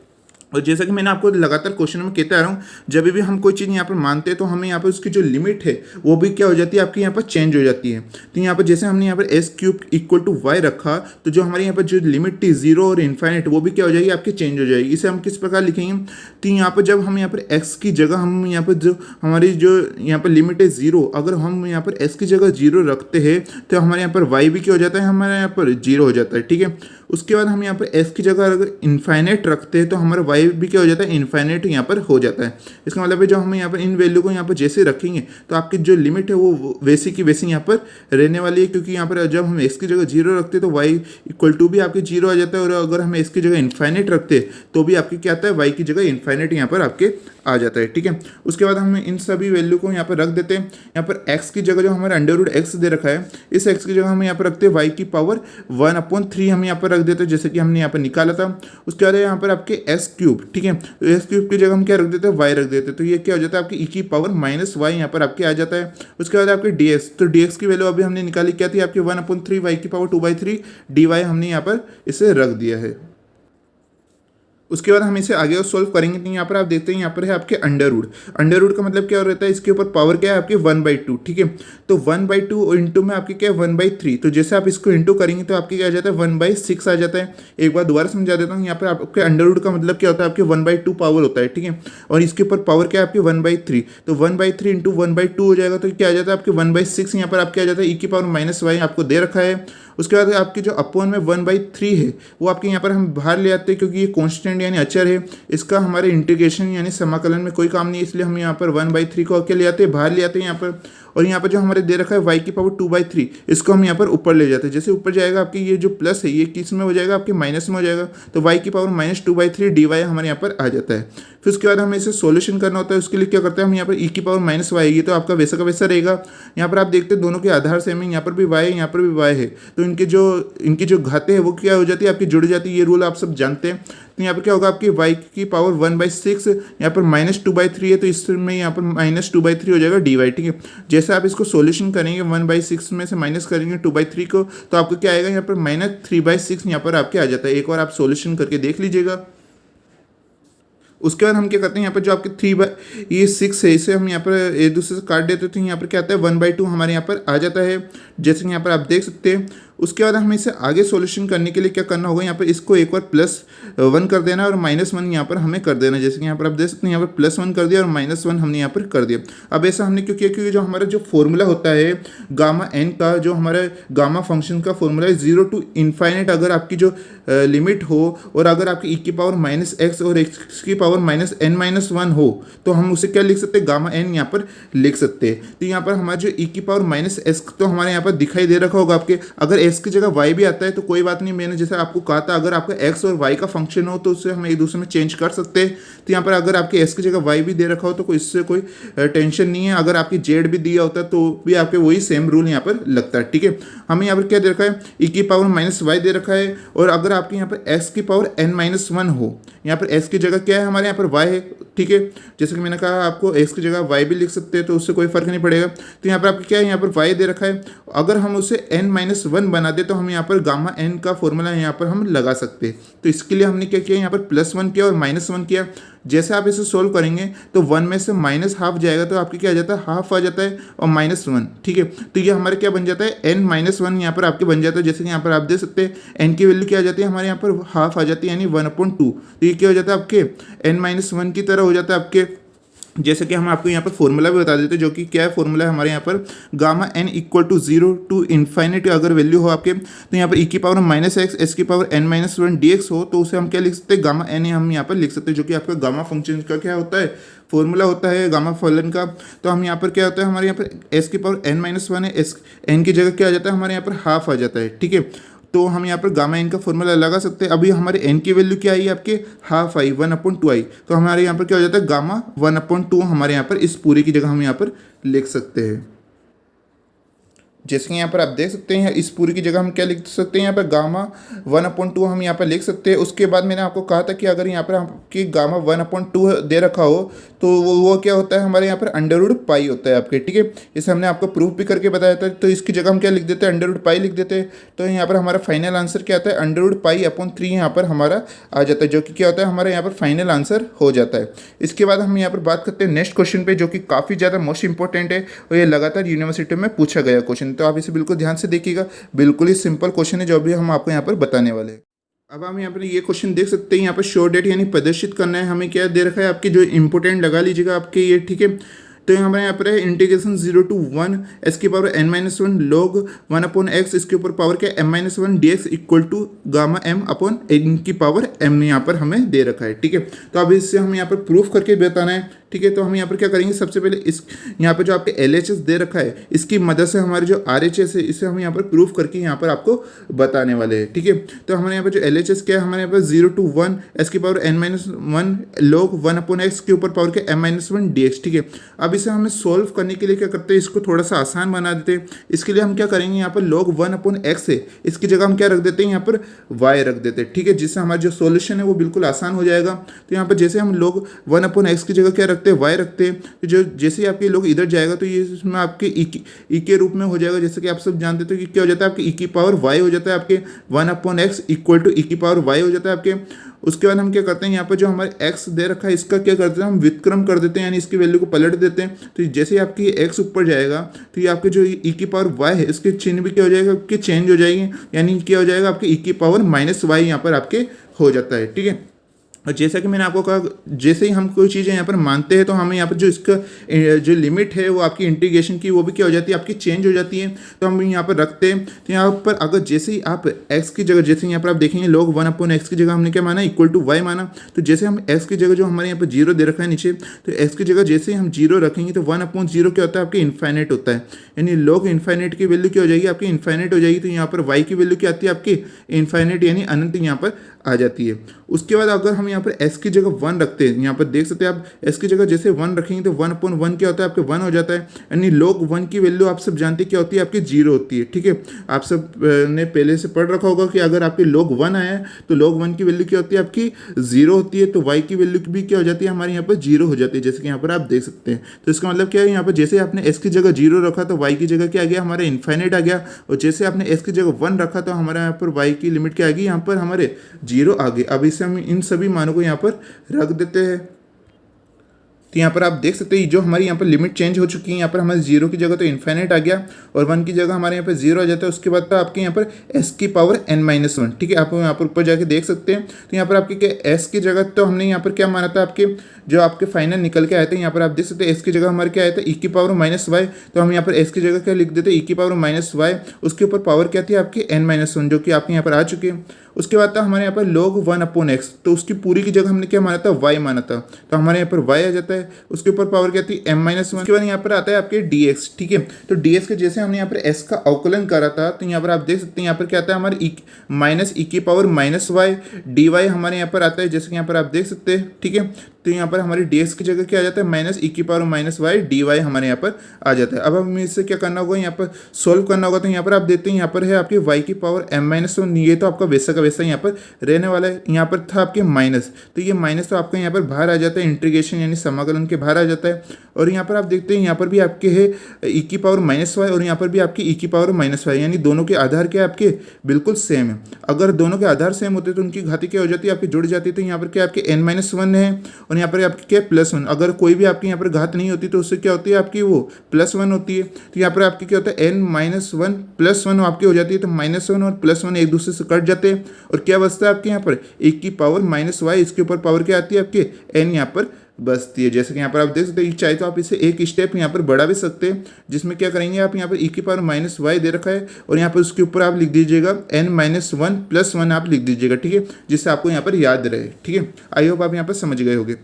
और जैसा कि मैंने आपको लगातार क्वेश्चन में कहते आ रहा हूँ, जब भी हम कोई चीज़ यहाँ पर मानते हैं तो हमें यहाँ पर उसकी जो लिमिट है वो भी क्या हो जाती है आपकी यहाँ पर चेंज हो जाती है। तो यहाँ पर जैसे हमने यहाँ पर s³ इक्वल टू y रखा तो जो हमारे यहाँ पर जो लिमिट थी 0 और इन्फाइनेट वो भी क्या हो जाएगी आपकी चेंज हो जाएगी। इसे हम किस प्रकार लिखेंगे, तो यहाँ पर जब हम यहाँ पर x की जगह हम यहाँ पर जो हमारी जो यहाँ पर लिमिट है 0, अगर हम यहाँ पर s की जगह 0 रखते हैं तो हमारे यहाँ पर y भी क्या हो जाता है, हमारे यहाँ पर 0 हो जाता है, ठीक है। उसके बाद हम यहाँ पर एस की जगह अगर इन्फाइनेट रखते हैं तो हमारा वाई भी क्या हो जाता है, इन्फाइनेट यहाँ पर हो जाता है। इसका मतलब है जब हम यहाँ पर इन वैल्यू को यहाँ पर जैसे रखेंगे तो आपकी जो लिमिट है वो वैसी की वैसी यहाँ पर रहने वाली है, क्योंकि यहाँ पर जब हम एक्स की जगह जीरो रखते हैं तो वाई इक्वल टू भी आपके जीरो आ जाता है, और अगर हम एक्स की जगह इन्फाइनेट रखते हैं तो भी आपके क्या आता है, वाई की जगह इन्फाइनेट यहाँ पर आपके आ जाता है। ठीक है, उसके बाद हम इन सभी वैल्यू को यहाँ पर रख देते हैं। यहाँ पर x की जगह जो हमारा अंडर रूट एक्स दे रखा है, इस x की जगह हम यहाँ पर रखते हैं y की पावर 1/3 हम यहाँ पर रख देते हैं, जैसे कि हमने यहाँ पर निकाला था। उसके बाद यहाँ पर आपके एक्स क्यूब, ठीक है, तो एक्स क्यूब की जगह हम क्या रख देते हैं, y रख देते हैं, तो ये क्या हो जाता है आपकी e की पावर -y यहाँ पर आपके आ जाता है। उसके बाद आपके dx, तो dx की वैल्यू अभी हमने निकाली क्या थी आपकी 1/3 y की पावर 2/3 dy हमने यहाँ पर इसे रख दिया है। उसके बाद हम इसे आगे और सोल्व करेंगे तो यहाँ पर आप देखते हैं यहाँ पर है आपके अंडर रूट का मतलब क्या रहता है, इसके ऊपर पावर क्या है आपके 1/2, ठीक है, तो 1/2 इंटू में आपके क्या है 1/3, तो जैसे आप इसको इंटू करेंगे तो आपके क्या आ जाता है 1/6 आ जाता है। एक बार दोबारा समझा देता हूँ, यहाँ पर आपके अंडर रूट का मतलब क्या होता है आपके 1/2 पावर होता है, ठीक है, और इसके ऊपर पावर क्या है आपके 1/3, तो 1/3 इंटू 1/2 हो जाएगा, तो क्या आ जाता है आपके 1/6 यहाँ पर आपके आ जाता है e की पावर -y आपको दे रखा है। उसके बाद आपकी जो अपॉन में 1/3 है वो आपके यहाँ पर हम बाहर ले आते हैं, क्योंकि ये कांस्टेंट यानी अचर है, इसका हमारे इंटीग्रेशन यानी समाकलन में कोई काम नहीं है, इसलिए हम यहाँ पर 1/3 को क्या ले आते हैं, बाहर ले आते हैं यहाँ पर। और यहाँ पर जो हमारे दे रखा है y की पावर 2/3, इसको हम यहाँ पर ऊपर ले जाते हैं। जैसे ऊपर जाएगा आपकी ये जो प्लस है ये किस में हो जाएगा आपके माइनस में हो जाएगा, तो y की पावर -2/3 dy हमारे यहाँ पर आ जाता है। फिर उसके बाद हमें इसे सॉल्यूशन करना होता है, उसके लिए क्या करते हैं हम यहाँ पर e की पावर -y आएगी, तो आपका वैसा का वैसा रहेगा। यहाँ पर आप देखते हैं दोनों के आधार सेम है, यहाँ पर भी y है यहाँ पर भी y है, तो इनकी जो घातें हैं वो क्या हो जाती है आपकी जुड़ जाती है, ये रूल आप सब जानते हैं। तो यहाँ पर क्या होगा आपकी y की पावर 1/6, यहाँ पर -2/3 है, तो इसमें यहाँ पर -2/3 हो जाएगा dy, ठीक है। जैसे आप इसको सॉल्यूशन करेंगे 1/6 में से माइनस करेंगे 2/3 को, तो आपको क्या आएगा यहाँ पर -3/6 यहाँ पर आपके आ जाता है। एक बार आप सॉल्यूशन करके देख लीजिएगा। उसके बाद हम क्या करते हैं, यहाँ पर जो आपके 3/6 है इसे हम यहाँ पर एक दूसरे से काट देते थे, यहाँ पर क्या आता है 1/2 हमारे यहाँ पर आ जाता है, जैसे कि यहाँ पर आप देख सकते हैं। उसके बाद हमें इसे आगे सॉल्यूशन करने के लिए क्या करना होगा, यहाँ पर इसको एक बार +1 कर देना और -1 यहाँ पर हमें कर देना, जैसे कि यहाँ पर आप देख सकते हैं यहाँ पर +1 कर दिया और -1 हमने यहाँ पर कर दिया। अब ऐसा हमने क्यों किया, क्योंकि जो हमारा जो फॉर्मूला होता है गामा n का, जो हमारा गामा फंक्शन का फॉर्मूला है 0 to ∞, अगर आपकी जो लिमिट हो और अगर आपकी e की पावर -x और x की पावर -n-1 हो तो हम उसे क्या लिख सकते हैं, गामा n यहाँ पर लिख सकते हैं। तो यहाँ पर हमारा जो e की पावर -x तो हमारे यहाँ पर दिखाई दे रखा होगा आपके, अगर x की जगह y भी आता है तो कोई बात नहीं, मैंने जैसे आपको कहा था अगर आपका x और y का फंक्शन हो तो उससे हम एक दूसरे में चेंज कर सकते हैं। तो यहाँ पर अगर आपके x की जगह y भी दे रखा हो तो इससे कोई टेंशन नहीं है, अगर आपकी z भी दिया होता तो भी आपके वही सेम रूल यहाँ पर लगता है, ठीक है। हमें यहाँ पर क्या दे रखा है, e की पावर -y दे रखा है, और अगर आपके यहाँ पर x की पावर n-1 हो, यहाँ पर x की जगह क्या है हमारे यहाँ पर y है, ठीक है। जैसे कि मैंने कहा आपको x की जगह y भी लिख सकते हैं, तो उससे कोई फर्क नहीं पड़ेगा। तो यहाँ पर आपको क्या है, यहाँ पर y दे रखा है, अगर हम उसे n-1 बना दे तो हम यहाँ पर गामा n का फॉर्मूला यहाँ पर हम लगा सकते हैं। तो इसके लिए हमने क्या किया, यहाँ पर +1 किया और -1 किया। जैसे आप इसे सोल्व करेंगे तो 1 में से -½ जाएगा तो आपके क्या आ जाता है, ½ आ जाता है और -1, ठीक है। तो ये हमारे क्या बन जाता है, n-1 यहाँ पर आपके बन जाता है। जैसे कि यहाँ पर आप देख सकते हैं n की वैल्यू क्या आ जाती है हमारे यहाँ पर ½ आ जाती है, यानी 1/2। तो ये क्या हो जाता है आपके n-1 की तरह हो जाता है आपके, जैसे कि हम आपको यहाँ पर फॉर्मूला भी बता देते हैं, जो कि क्या है फॉर्मूला है हमारे यहाँ पर गामा n = 0 to ∞ अगर वैल्यू हो आपके, तो यहाँ पर e की पावर -x s की पावर n-1 dx हो तो उसे हम क्या लिख सकते हैं, गामा n हम यहाँ पर लिख सकते हैं, जो कि आपका गामा फंक्शन का क्या होता है, फॉर्मूला होता है गामा फलन का। तो हम यहाँ पर क्या होता है, हमारे यहाँ पर s की पावर n-1 है, s n की जगह क्या आ जाता है हमारे यहाँ पर ½ आ जाता है, ठीक है। तो हम यहाँ पर गामा n का फॉर्मूला लगा सकते हैं। अभी हमारे n की वैल्यू क्या आई आपके, ½ आई 1/2i, तो हमारे यहाँ पर क्या हो जाता है, गामा 1/2 हमारे यहाँ पर इस पूरे की जगह हम यहाँ पर लिख सकते हैं। जैसे कि यहाँ पर आप देख सकते हैं इस पूरी की जगह हम क्या लिख सकते हैं, यहाँ पर गामा 1/2 हम यहाँ पर लिख सकते हैं। उसके बाद मैंने आपको कहा था कि अगर यहाँ पर आपकी गामा 1/2 दे रखा हो तो वो क्या होता है हमारे यहाँ पर √π होता है आपके, ठीक है। इसे हमने आपको प्रूफ भी करके बताया था। तो इसकी जगह हम क्या लिख देते हैं, √π लिख देते हैं। तो यहाँ पर हमारा फाइनल आंसर क्या आता है, √π/3 यहाँ पर हमारा आ जाता है, जो कि क्या होता है हमारे यहाँ पर फाइनल आंसर हो जाता है। इसके बाद हम यहाँ पर बात करते हैं नेक्स्ट क्वेश्चन पे, जो कि काफ़ी ज़्यादा मोस्ट इंपॉर्टेंट है और ये लगातार यूनिवर्सिटी में पूछा गया क्वेश्चन, तो आप इसे बिल्कुल ध्यान से देखिएगा। बिल्कुल ही सिंपल क्वेश्चन है जो भी हम आपको यहाँ पर बताने वाले हैं। अब हम यहाँ पर ये क्वेश्चन देख सकते हैं, यहाँ पर शो डेट यानी प्रदर्शित करना है, हमें क्या दे रखा है आपकी जो इंपॉर्टेंट लगा लीजिएगा आपके ये, ठीक है। तो हमारे यहाँ पर है इंटीग्रेशन 0 to 1 एस की power n minus one log 1 upon x, इसके ऊपर पावर क्या m minus one d x equal to gamma m upon n की पावर m यहाँ पर हमें दे रखा है। ठीक है, तो अब इससे हम यहाँ पर प्रूफ करके बताना है। ठीक है, तो हम यहाँ पर क्या करेंगे, सबसे पहले इस यहाँ पर जो आपके LHS दे रखा है इसकी मदद से हमारे जो RHS है इसे हम यहाँ पर प्रूफ करके यहाँ पर आपको बताने वाले हैं। ठीक है, तो हमारे यहाँ पर जो LHS क्या है, हमारे यहाँ पर 0 to 1 एस की power n minus one log 1 upon x के ऊपर पावर क्या m minus one d x. ठीक है, अब इसे हमें सोल्व करने के लिए क्या करते हैं, इसको थोड़ा सा आसान बना देते हैं। इसके लिए हम क्या करेंगे, यहाँ पर log 1 अपॉन एक्स है, इसकी जगह हम क्या रख देते हैं, यहाँ पर y रख देते हैं। ठीक है, जिससे हमारा जो सॉल्यूशन है वो बिल्कुल आसान हो जाएगा। तो यहाँ पर जैसे हम log 1 अपॉन एक्स की जगह क्या रखते हैं, y रखते हैं, तो जो जैसे ही आपके लोग इधर जाएगा तो ये इसमें आपके ई के रूप में हो जाएगा। जैसे कि आप सब जानते हो कि क्या हो जाता है, आपके ई की पावर y हो जाता है, आपके 1 अपॉन एक्स इक्वल टू ई की पावर y हो जाता है आपके। उसके बाद हम क्या करते हैं, यहाँ पर जो हमारे x दे रखा है इसका क्या करते हैं, हम व्युत्क्रम कर देते हैं, यानी इसकी वैल्यू को पलट देते हैं। तो जैसे ही आपकी x ऊपर जाएगा तो ये आपके जो e की पावर y है इसके चिन्ह भी क्या हो जाएगा, आपके चेंज हो जाएगी, यानी क्या हो जाएगा, आपके e की पावर माइनस y यहाँ पर आपके हो जाता है। ठीक है, और जैसा कि मैंने आपको कहा, जैसे ही हम कोई चीज़ें यहाँ पर मानते हैं तो हमें यहाँ पर जो इसका जो लिमिट है वो आपकी इंटीग्रेशन की वो भी क्या हो जाती है, आपकी चेंज हो जाती है। तो हम यहाँ पर रखते हैं, तो यहाँ पर अगर जैसे ही आप x की जगह, जैसे यहाँ पर आप देखेंगे log 1 अपॉन एक्स की जगह हमने क्या माना, इक्वल टू y माना। तो जैसे हम x की जगह जो हमारे यहाँ पर 0 दे रखा है नीचे, तो x की जगह जैसे ही हम 0 रखेंगे तो 1 अपॉन 0 क्या होता है, आपके इन्फाइनेट होता है, यानी log इन्फाइनेट की वैल्यू क्या हो जाएगी, आपकी इन्फाइनेट हो जाएगी। तो यहाँ पर y की वैल्यू क्या आती है, आपकी इन्फाइनेट यानी अनंत यहाँ पर आ जाती है। उसके बाद अगर हम यहाँ पर s की जगह 1 रखते हैं, यहाँ पर देख सकते हैं आप s की जगह जैसे 1 रखेंगे तो 1 अपॉन 1 क्या होता है, आपके 1 हो जाता है, यानी log 1 की वैल्यू आप सब जानते हैं क्या होती है, आपकी 0 होती है। ठीक है, आप सब ने पहले से पढ़ रखा होगा कि अगर आपके log 1 आया है तो log 1 की वैल्यू क्या होती है, आपकी 0 होती है। तो y की वैल्यू भी क्या हो जाती है, हमारे यहाँ पर 0 हो जाती है, जैसे कि यहाँ पर आप देख सकते हैं। तो इसका मतलब क्या है, यहाँ पर जैसे आपने s की जगह 0 रखा तो y की जगह क्या आ गया, हमारा इन्फाइनेट आ गया, और जैसे आपने s की जगह 1 रखा तो हमारे यहाँ पर y की लिमिट क्या आ गई, यहाँ पर हमारे 0 आ गई। अब इसे हम इन सभी मानों को यहाँ पर रख देते हैं। तो यहाँ पर आप देख सकते हैं जो हमारी यहाँ पर लिमिट चेंज हो चुकी है, यहाँ पर हमारे 0 की जगह तो इन्फाइनेट आ गया और 1 की जगह हमारे यहाँ पर 0 आ जाता है। उसके बाद तो आपके यहाँ पर s की पावर n माइनस वन। ठीक है, आप यहाँ पर ऊपर जाके देख सकते हैं। तो यहाँ पर आपके क्या s की जगह तो हमने यहाँ पर क्या माना था, आपके जो आपके फाइनल निकल के आए थे, यहाँ पर आप देख सकते हैं s की जगह हमारे क्या आया था, e की पावर माइनस वाई। तो हम यहाँ पर s की जगह क्या लिख देते हैं, e की पावर माइनस वाई, उसके ऊपर पावर क्या थी आपकी n माइनस वन, जो कि आपके यहाँ पर आ चुके हैं। उसके बाद था हमारे यहाँ पर log 1 अपॉन एक्स, तो उसकी पूरी की जगह हमने क्या माना था, y माना था, तो हमारे यहाँ पर y आ जाता है। उसके ऊपर पावर क्या थी, m माइनस वन। उसके बाद यहाँ पर आता है आपके dx। ठीक है, तो dx के जैसे हमने यहाँ पर s का अवकलन करा था, तो यहाँ पर आप देख सकते हैं यहाँ पर क्या आता है, हमारे माइनस ई की power minus y d y हमारे यहाँ पर आता है, जैसे कि यहाँ पर आप देख सकते हैं। ठीक है, तो यहाँ पर हमारी dx की जगह क्या आ जाता है, माइनस ई की power minus y d y हमारे यहाँ पर आ जाता है। अब हमें इससे क्या करना होगा, यहाँ पर सोल्व करना होगा। तो यहाँ पर आप देखते हैं यहाँ पर है आपकी y की पावर m माइनस वन, ये तो आपका वैसा का वैसा यहाँ पर रहने वाला है। यहाँ पर था आपके माइनस, तो ये माइनस तो आपका यहाँ पर बाहर आ जाता है, इंटीग्रेशन यानी समाकलन के बाहर आ जाता है। और यहाँ पर आप देखते हैं यहाँ पर भी आपके है ई की पावर माइनस वाई और यहाँ पर भी आपकी ई की पावर माइनस वाई, यानी दोनों के आधार क्या आपके बिल्कुल सेम है। अगर दोनों के आधार सेम होते तो उनकी घाती क्या हो जाती है, आपकी जुड़ जाती है। तो यहाँ पर क्या आपके n माइनस वन है और यहाँ पर आपकी क्या प्लस वन। अगर कोई भी आपकी यहाँ पर घात नहीं होती तो उससे क्या होती है, आपकी वो प्लस वन होती है। तो यहाँ पर आपकी क्या होता है, n minus one plus one आपकी हो जाती है। तो माइनस वन और प्लस वन एक दूसरे से कट जाते हैं और क्या बचता है आपके यहाँ पर e की पावर माइनस वाई, इसके ऊपर पावर क्या आती है आपके n यहाँ पर बचती है। जैसे कि यहाँ पर आप देख सकते हैं, चाहे तो आप इसे एक स्टेप यहाँ पर बढ़ा भी सकते हैं, जिसमें क्या करेंगे आप यहाँ पर e की पावर माइनस वाई दे रखा है और यहाँ पर उसके ऊपर आप लिख दीजिएगा n minus one plus one आप लिख दीजिएगा। ठीक है, जिससे आपको यहाँ पर याद रहे। ठीक है, आई होप आप यहाँ पर समझ गए होंगे।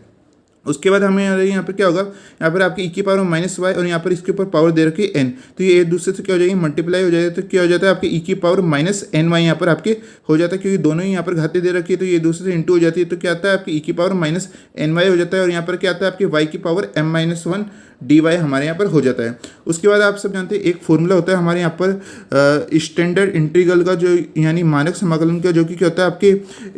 उसके बाद हमें यहाँ पर क्या होगा, यहाँ पर आपकी ई की पावर माइनस वाई और यहाँ पर इसके ऊपर पावर दे रखी है n, तो ये एक दूसरे से क्या हो जाएगी, मल्टीप्लाई हो जाएगा। तो क्या हो जाता है, आपकी ई की पावर माइनस एन वाई यहाँ पर आपके हो जाता है, क्योंकि दोनों ही यहाँ पर घाते दे रखी है तो ये एक दूसरे से इंटू हो जाती है। तो क्या आता है, आपकी ई की पावर माइनस एन वाई हो जाता है और यहाँ पर क्या आता है, आपकी वाई की power m minus one d y हमारे यहाँ पर हो जाता है। उसके बाद आप सब जानते हैं एक फॉर्मूला होता है हमारे यहाँ पर स्टैंडर्ड इंटीग्रल का, जो यानी मानक समाकलन का, जो कि क्या होता है आपके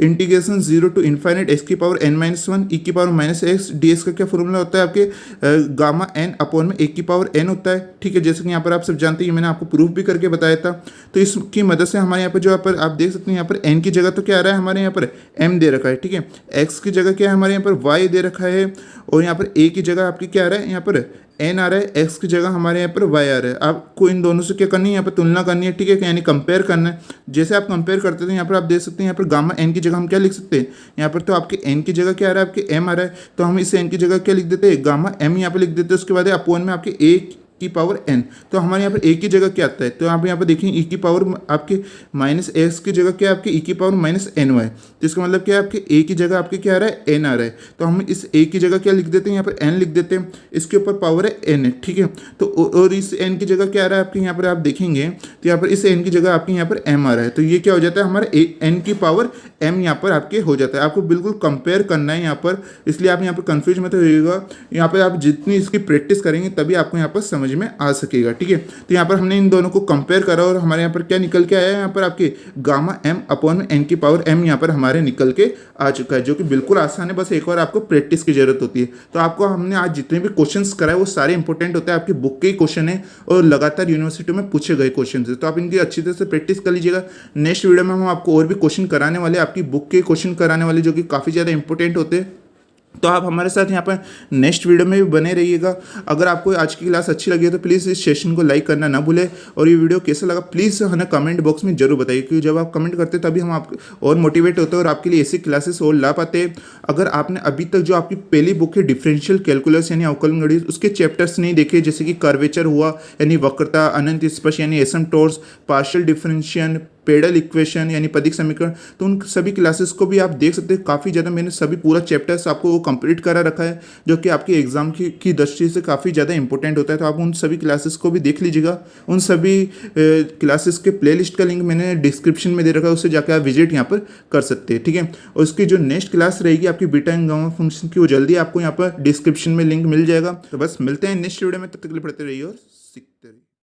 इंटीग्रेशन 0 टू इन्फाइनाइट एक्स की पावर n माइनस वन ई की power minus x D x का क्या फॉर्मूला होता है, आपके गामा n अपॉन में 1 की पावर n होता है। ठीक है, जैसे कि यहाँ पर आप सब जानते हैं, मैंने आपको प्रूफ भी करके बताया था। तो इसकी मदद से हमारे यहाँ पर जो आप देख सकते हैं, यहाँ पर n की जगह तो क्या आ रहा है, हमारे यहाँ पर m दे रखा है। ठीक है, x की जगह क्या है, हमारे यहाँ पर y दे रखा है और यहाँ पर a की जगह आपकी क्या आ रहा है, यहाँ पर एन आ रहा है, एक्स की जगह हमारे यहाँ पर वाई आ रहा है। आपको इन दोनों से क्या करनी है, यहाँ पर तुलना करनी है, ठीक है, यानी कंपेयर करना है। जैसे आप कंपेयर करते थे यहाँ पर आप देख सकते हैं, यहाँ पर गामा एन की जगह हम क्या लिख सकते हैं, यहाँ पर तो आपके एन की जगह क्या आ रहा है, आपके एम आ रहा है, तो हम इस एन की जगह क्या लिख देते हैं, गामा एम यहाँ पर लिख देते हैं। उसके बाद अपॉन में आपके ए की पावर एन, तो हमारे यहाँ पर ए की जगह क्या आता है, तो आप यहाँ पर देखें ई की पावर आपके माइनस एक्स की जगह क्या है, आपके ई की पावर माइनस एन वाई, तो इसका मतलब क्या है, आपके ए की जगह आपके क्या आ रहा है, एन आ रहा है, तो हम इस ए की जगह क्या लिख देते हैं, यहाँ पर एन लिख देते हैं, इसके ऊपर पावर है एन है, ठीक है। तो और इस एन की जगह क्या आ रहा है आपके यहाँ पर आप देखेंगे, तो यहाँ पर इस एन की जगह आपके यहाँ पर एम आ रहा है, तो ये क्या हो जाता है, हमारा एन की पावर एम यहाँ पर आपके हो जाता है। आपको बिल्कुल कंपेयर करना है यहाँ पर, इसलिए आप यहाँ पर कंफ्यूज मत होइएगा। यहाँ पर आप जितनी इसकी प्रैक्टिस करेंगे तभी आपको यहाँ पर समझ में आ सकेगा, ठीक है। तो यहाँ पर हमने इन दोनों को कंपेयर करा और हमारे यहाँ पर क्या निकल के आया है, यहाँ पर आपके गामा एम अपॉन एन की पावर एम यहाँ पर हमारे निकल के आ चुका है, जो कि बिल्कुल आसान है। बस एक बार आपको प्रैक्टिस की जरूरत होती है। तो आपको हमने आज जितने भी क्वेश्चंस कराए वो सारे इंपॉर्टेंट होते हैं, आपकी बुक के ही क्वेश्चन है और लगातार यूनिवर्सिटी में पूछे गए क्वेश्चन है, तो आप इनकी अच्छी तरह से प्रैक्टिस कर लीजिएगा। नेक्स्ट वीडियो में हम आपको और भी क्वेश्चन कराने वाले, आपकी बुक के क्वेश्चन कराने वाले, जो कि काफ़ी ज़्यादा इंपॉर्टेंट होते हैं। तो आप हमारे साथ यहाँ पर नेक्स्ट वीडियो में भी बने रहिएगा। अगर आपको आज की क्लास अच्छी लगी है तो प्लीज़ इस सेशन को लाइक करना ना भूलें, और ये वीडियो कैसा लगा प्लीज़ हमें कमेंट बॉक्स में जरूर बताइए, क्योंकि जब आप कमेंट करते हैं तभी हम आप और मोटिवेट होते हैं और आपके लिए ऐसी क्लासेस और ला पाते हैं। अगर आपने अभी तक जो आपकी पहली बुक है डिफरेंशियल कैलकुलस यानी अवकलन गणित, उसके चैप्टर्स नहीं देखे, जैसे कि कर्वेचर हुआ यानी वक्रता, अनंत स्पर्श यानी asymptotes, partial differential, pedal equation यानी पदिक समीकरण, तो उन सभी क्लासेस को भी आप देख सकते हैं। काफ़ी ज़्यादा मैंने सभी पूरा चैप्टर्स आपको वो कंप्लीट करा रखा है, जो कि आपके एग्जाम की दृष्टि से काफ़ी ज़्यादा इंपॉर्टेंट होता है। तो आप उन सभी क्लासेस को भी देख लीजिएगा। उन सभी क्लासेस के प्लेलिस्ट का लिंक मैंने डिस्क्रिप्शन में दे रखा है, उससे जाकर आप विजिट यहाँ पर कर सकते हैं, ठीक है। और उसकी जो नेक्स्ट क्लास रहेगी आपकी बीटा एंड गामा फंक्शन की, वो जल्दी आपको यहाँ पर डिस्क्रिप्शन में लिंक मिल जाएगा। तो बस मिलते हैं नेक्स्ट वीडियो में, तब तक के लिए पढ़ते रहिए और सीखते रहिए।